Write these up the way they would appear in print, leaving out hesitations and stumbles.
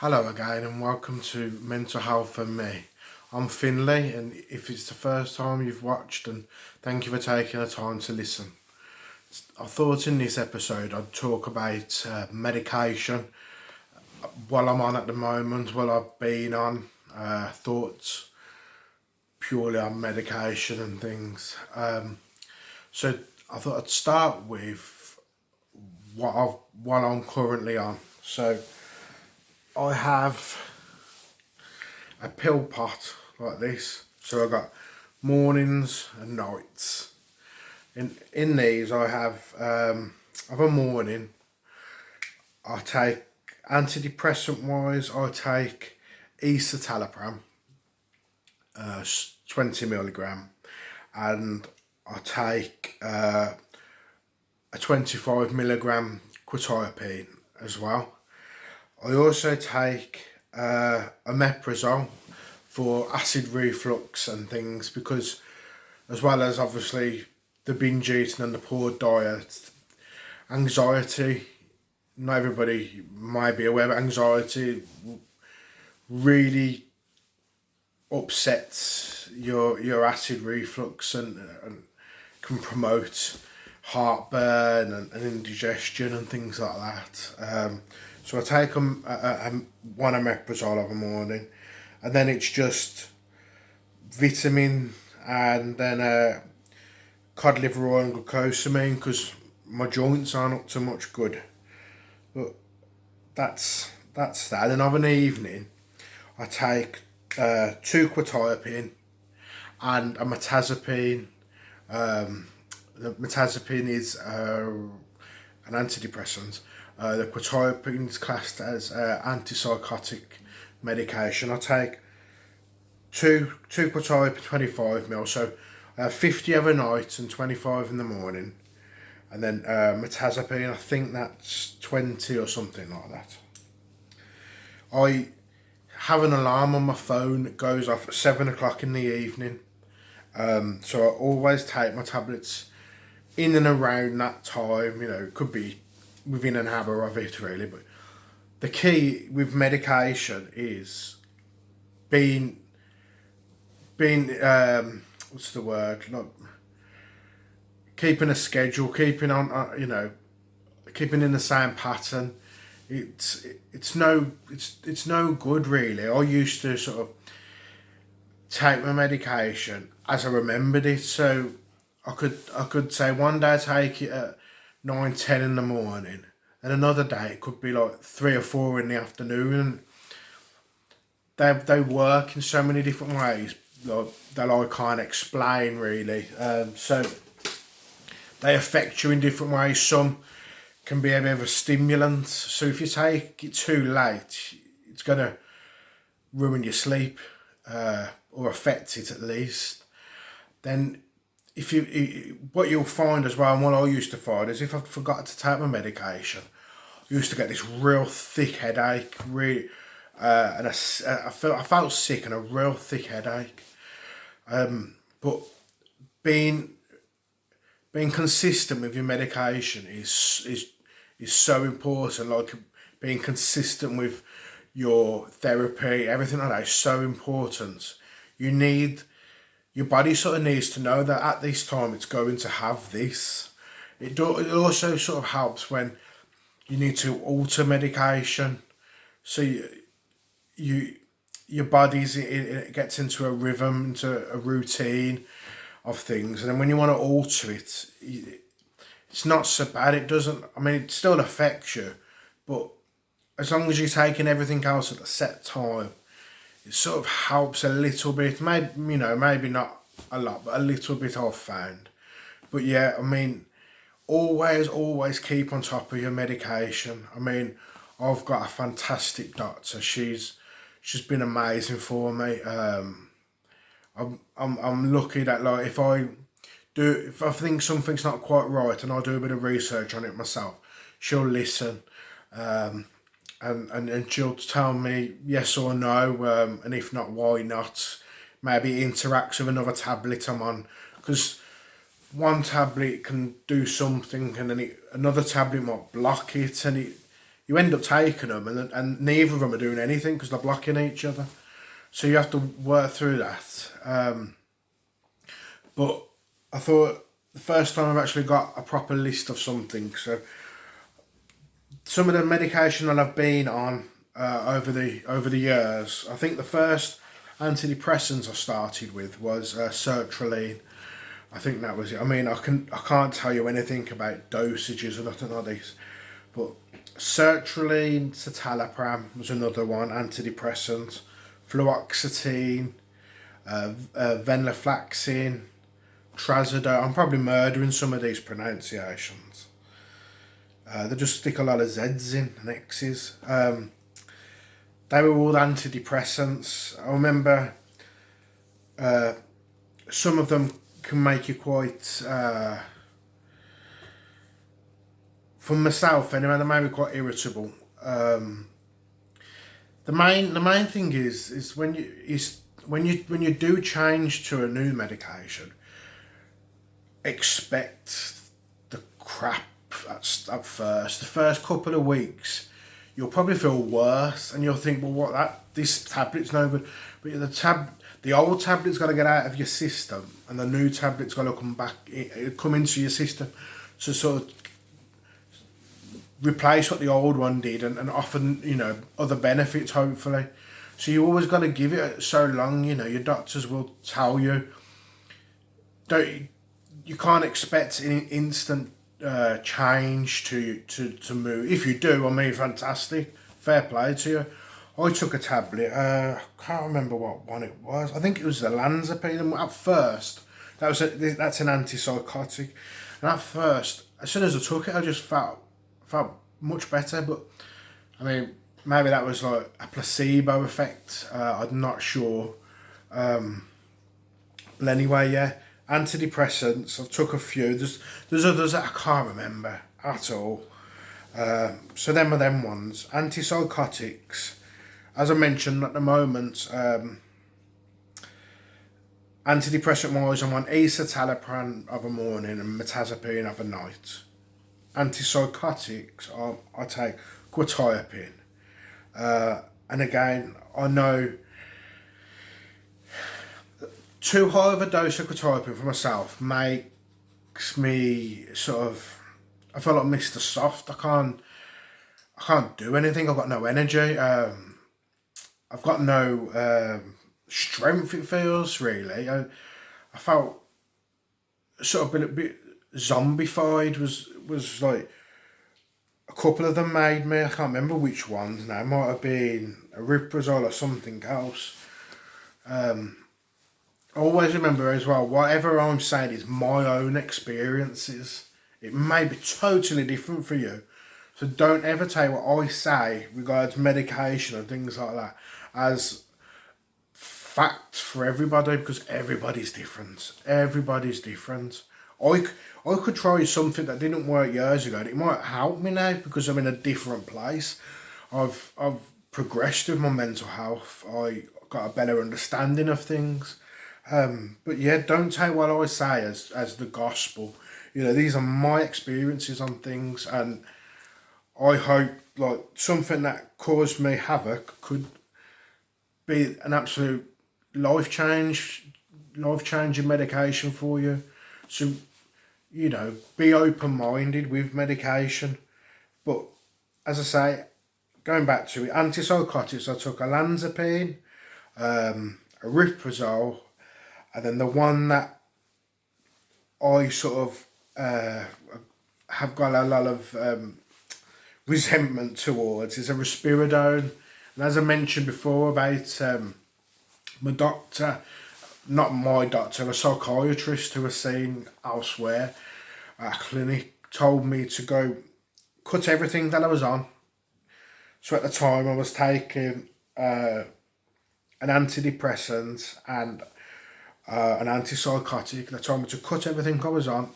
Hello again and welcome to Mental Health and Me. I'm Finley, and if it's the first time you've watched, and thank you for taking the time to listen. I thought in this episode I'd talk about medication, what I'm on at the moment, what I've been on, thoughts purely on medication and things. So I thought I'd start with what I'm currently on. So I have a pill pot like this. So I've got mornings and nights. In these I have a morning. I take antidepressant wise. I take escitalopram, 20 milligram, and I take a 25 milligram quetiapine as well. I also take omeprazole for acid reflux and things, because as well as obviously the binge eating and the poor diet, anxiety, not everybody might be aware, but anxiety really upsets your acid reflux and can promote heartburn and indigestion and things like that. So I take one omeprazole every morning, and then it's just vitamin and then cod liver oil and glucosamine, because my joints aren't up to much good. But that's that. And of an evening, I take 2 quetiapine and a mirtazapine. The mirtazapine is an antidepressant. The quetiapine is classed as antipsychotic medication. I take two quetiapine 25 ml, so 50 every night and 25 in the morning, and then mirtazapine, I think that's 20 or something like that. I have an alarm on my phone that goes off at 7 o'clock in the evening, so I always take my tablets in and around that time. It could be within an hour of it really, but the key with medication is being what's the word, not keeping a schedule, keeping on keeping in the same pattern. It's no good really. I used to sort of take my medication as I remembered it, so I could say one day I take it at 9-10 in the morning, and another day it could be like 3 or 4 in the afternoon. They work in so many different ways that I can't explain really. So they affect you in different ways. Some can be a bit of a stimulant, so if you take it too late, it's gonna ruin your sleep, or affect it at least. Then what you'll find as well, and what I used to find, is if I forgot to take my medication, I used to get this real thick headache, and I felt sick and a real thick headache. But being consistent with your medication is so important. Like being consistent with your therapy, everything like that is so important. Your body sort of needs to know that at this time it's going to have this. It also sort of helps when you need to alter medication, so your body's it gets into a rhythm, into a routine of things, and then when you want to alter it, it's not so bad. It doesn't. I mean, it still affects you, but as long as you're taking everything else at a set time, it sort of helps a little bit. Maybe not a lot, but a little bit I've found. But yeah, I mean, always keep on top of your medication. I mean, I've got a fantastic doctor. She's been amazing for me. I'm lucky that, like, if I think something's not quite right and I do a bit of research on it myself, she'll listen. And she'll tell me yes or no, and if not, why not. Maybe it interacts with another tablet I'm on, because one tablet can do something and then another tablet might block it, and you end up taking them, and neither of them are doing anything because they're blocking each other. So you have to work through that. But I thought the first time I've actually got a proper list of something. So some of the medication that I've been on over the years, I think the first antidepressants I started with was sertraline. I think that was it. I mean, I can't tell you anything about dosages or nothing like this, but sertraline, citalopram was another one, antidepressant, fluoxetine, venlafaxine, trazodone. I'm probably murdering some of these pronunciations. They just stick a lot of Z's in and X's. They were all antidepressants. I remember some of them can make you quite, for myself anyway, they made me quite irritable. The main thing is when you do change to a new medication, expect the crap at first. The first couple of weeks, you'll probably feel worse, and you'll think, well, this tablet's no good. But the old tablet's got to get out of your system, and the new tablet's got to come into your system to sort of replace what the old one did, and offer, other benefits, hopefully. So you always got to give it so long. Your doctors will tell you, you can't expect an instant change to move. If you do, I mean, fantastic, fair play to you. I took a tablet, I can't remember what one it was. I think it was the olanzapine. At first, that's an antipsychotic, and at first, as soon as I took it, I just felt much better. But I mean, maybe that was like a placebo effect. I'm not sure. But anyway, yeah. Antidepressants, I've took a few. There's others that I can't remember at all. So them are them ones. Antipsychotics, as I mentioned at the moment, antidepressant wise, I'm on escitalopram of a morning and mirtazapine of a night. Antipsychotics, I take quetiapine. And again, I know too high of a dose of quetiapine for myself makes me sort of, I feel like Mr. Soft. I can't do anything. I've got no energy. I've got no strength, it feels, really. I felt sort of a bit zombified, was like, a couple of them made me. I can't remember which ones now. It might have been a Riprazole or something else. I always remember as well, whatever I'm saying is my own experiences. It may be totally different for you. So don't ever take what I say regards medication and things like that as fact for everybody, because everybody's different. Everybody's different. I could try something that didn't work years ago and it might help me now because I'm in a different place. I've progressed with my mental health. I got a better understanding of things. But yeah, don't take what I say as the gospel. These are my experiences on things, and I hope like something that caused me havoc could be an absolute life-changing medication for you. So, be open-minded with medication. But as I say, going back to it, antipsychotics, I took olanzapine, a Riprazole, and then the one that I sort of have got a lot of resentment towards is a risperidone. And as I mentioned before about my doctor, not my doctor, a psychiatrist who was seen elsewhere at a clinic, told me to go cut everything that I was on. So at the time I was taking an antidepressant and an antipsychotic. They told me to cut everything I was on,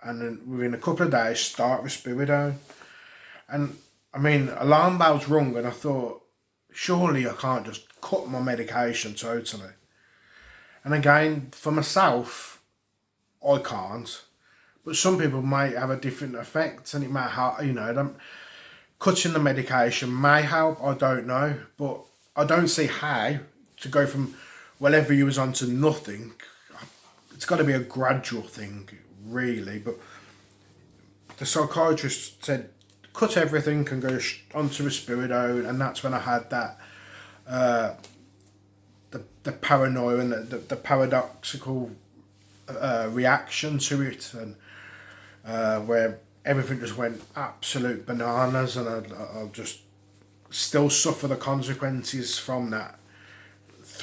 and then within a couple of days start risperidone. And I mean, alarm bells rung, and I thought, surely I can't just cut my medication totally. And again, for myself, I can't. But some people might have a different effect, and it might help. cutting the medication may help, I don't know, but I don't see how to go from whatever you was on to nothing. It's got to be a gradual thing, really, but the psychiatrist said cut everything and go onto risperidone, and that's when I had that the paranoia and the paradoxical reaction to it, and where everything just went absolute bananas, and I'll just still suffer the consequences from that.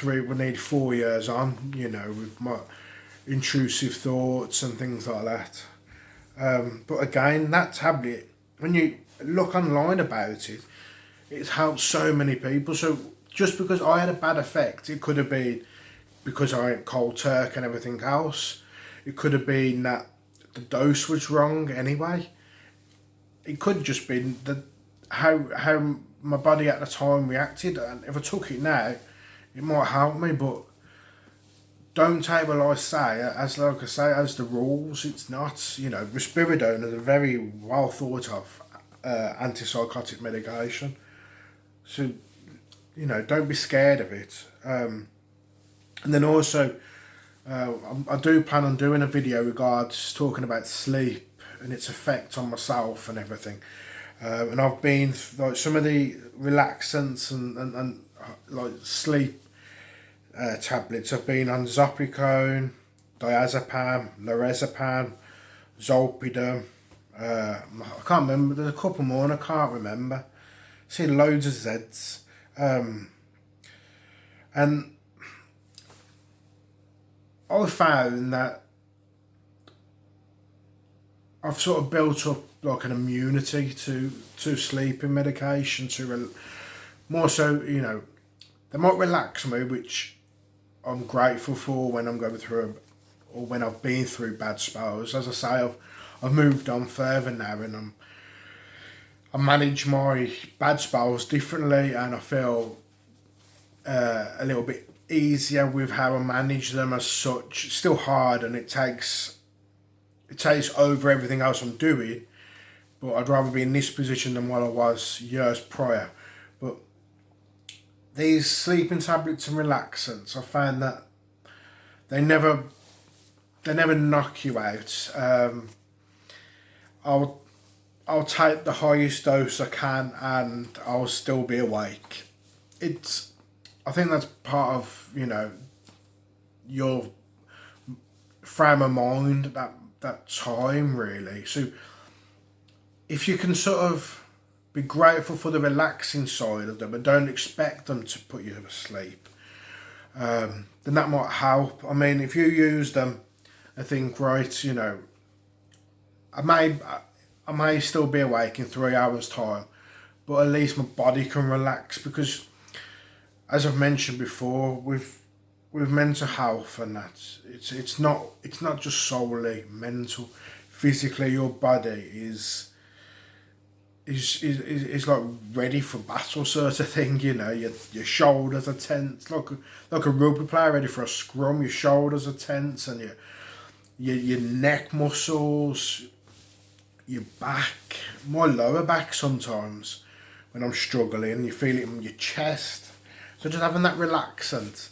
We need 4 years on, with my intrusive thoughts and things like that. But again, that tablet, when you look online about it, it's helped so many people. So just because I had a bad effect, it could have been because I went cold turkey and everything else. It could have been that the dose was wrong anyway. It could just been how my body at the time reacted, and if I took it now, it might help me. But don't take what I say as the rules. It's not, risperidone is a very well thought of antipsychotic medication. So, don't be scared of it. And then also, I do plan on doing a video regards talking about sleep and its effect on myself and everything. And I've been like some of the relaxants and like sleep tablets. I've been on Zopicone, diazepam, lorazepam, zolpidem. I can't remember. There's a couple more and I can't remember. See loads of Zs. And I found that I've sort of built up like an immunity to sleeping medication, more so, they might relax me, which I'm grateful for when I'm going through or when I've been through bad spells. As I say, I've moved on further now, and I manage my bad spells differently, and I feel a little bit easier with how I manage them as such. It's still hard, and it takes over everything else I'm doing, but I'd rather be in this position than what I was years prior. But these sleeping tablets and relaxants, I found that they never knock you out. I'll take the highest dose I can and I'll still be awake. I think that's part of, your frame of mind at that time, really. So if you can sort of be grateful for the relaxing side of them and don't expect them to put you to sleep, then that might help. I mean, if you use them and think, right, I may still be awake in 3 hours time, but at least my body can relax, because as I've mentioned before, with mental health and that, it's not just solely mental. Physically, your body is like ready for battle, sort of thing. Your shoulders are tense, like a rugby player ready for a scrum. Your shoulders are tense, and your neck muscles, your back, my lower back sometimes when I'm struggling, you feel it in your chest. So just having that relaxant,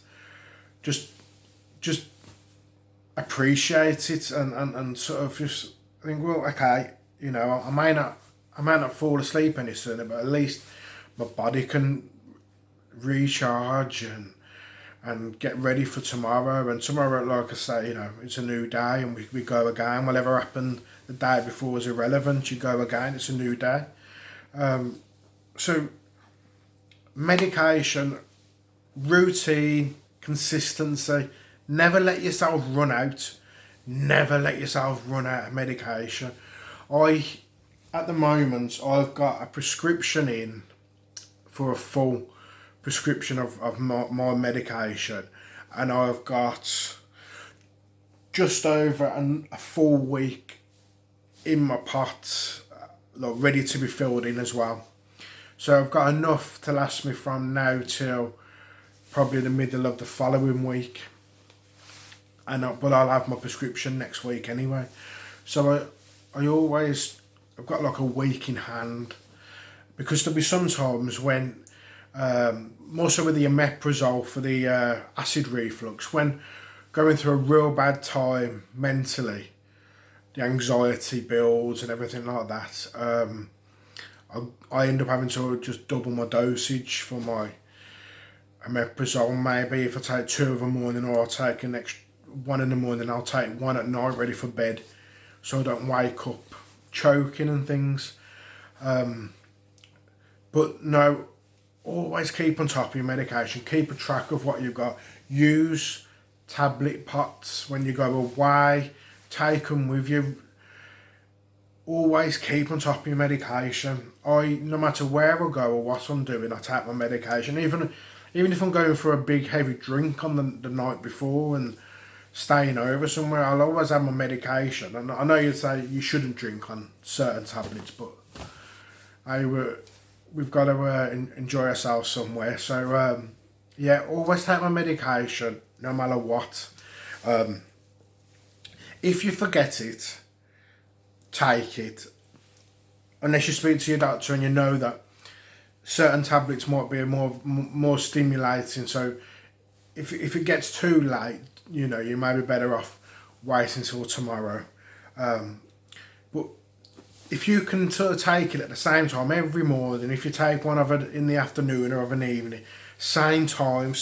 just appreciate it and sort of just think, well, okay, I may not fall asleep any sooner, but at least my body can recharge and get ready for tomorrow. And tomorrow, like I say, it's a new day, and we go again. Whatever happened the day before was irrelevant. You go again, it's a new day. So medication, routine, consistency. Never let yourself run out. Never let yourself run out of medication. At the moment, I've got a prescription in for a full prescription of my medication, and I've got just over a full week in my pot, ready to be filled in as well. So I've got enough to last me from now till probably the middle of the following week, but I'll have my prescription next week anyway. So I've got like a week in hand, because there'll be some times when, more so with the omeprazole for the acid reflux, when going through a real bad time mentally, the anxiety builds and everything like that. I end up having to just double my dosage for my omeprazole. Maybe if I take 2 in the morning, or I'll take an extra 1 in the morning, I'll take 1 at night ready for bed, so I don't wake up choking and things. But no, always keep on top of your medication. Keep a track of what you've got. Use tablet pots when you go away. Take them with you. Always keep on top of your medication. No matter where I go or what I'm doing, I take my medication. Even if I'm going for a big heavy drink on the night before and staying over somewhere, I'll always have my medication. And I know you say you shouldn't drink on certain tablets, but we've got to enjoy ourselves somewhere. So yeah, always take my medication no matter what. If you forget it, take it. Unless you speak to your doctor and you know that certain tablets might be more stimulating. So if it gets too late, you know, you may be better off waiting until tomorrow. But if you can sort of take it at the same time every morning, if you take one of it in the afternoon or of an evening, same time,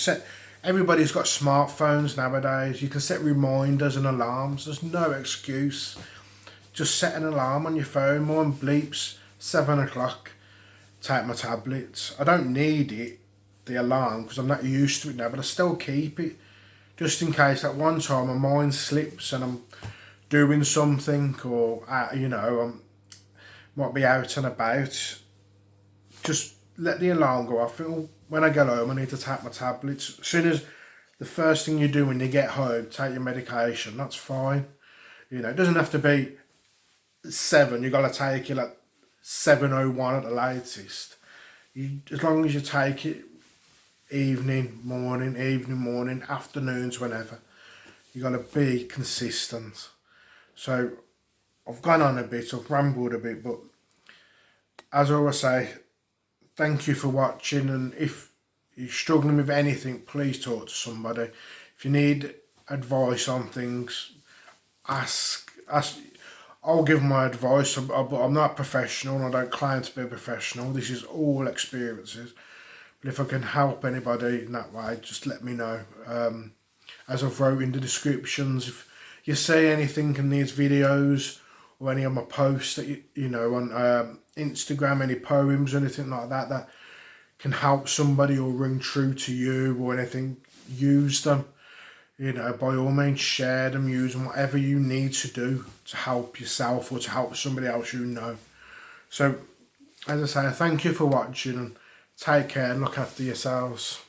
everybody's got smartphones nowadays. You can set reminders and alarms. There's no excuse. Just set an alarm on your phone. Mine bleeps 7 o'clock. Take my tablets. I don't need it, the alarm, because I'm not used to it now, but I still keep it. Just in case at one time my mind slips and I'm doing something, or, you know, might be out and about. Just let the alarm go off. When I get home, I need to take my tablets. As soon as the first thing you do when you get home, take your medication, that's fine. You know, it doesn't have to be 7. You've got to take it at 7:01 at the latest. As long as you take it evening, morning, afternoons, whenever. You've got to be consistent. So I've gone on a bit, I've rambled a bit, but as I always say, thank you for watching, and if you're struggling with anything, please talk to somebody. If you need advice on things, ask. I'll give my advice, but I'm not a professional and I don't claim to be a professional. This is all experiences. But if I can help anybody in that way, just let me know. As I've wrote in the descriptions, if you see anything in these videos or any of my posts that you know on Instagram, any poems or anything like that that can help somebody or ring true to you or anything, use them. You know, by all means, share them, use them, whatever you need to do to help yourself or to help somebody else you know. So, as I say, thank you for watching, and take care and look after yourselves.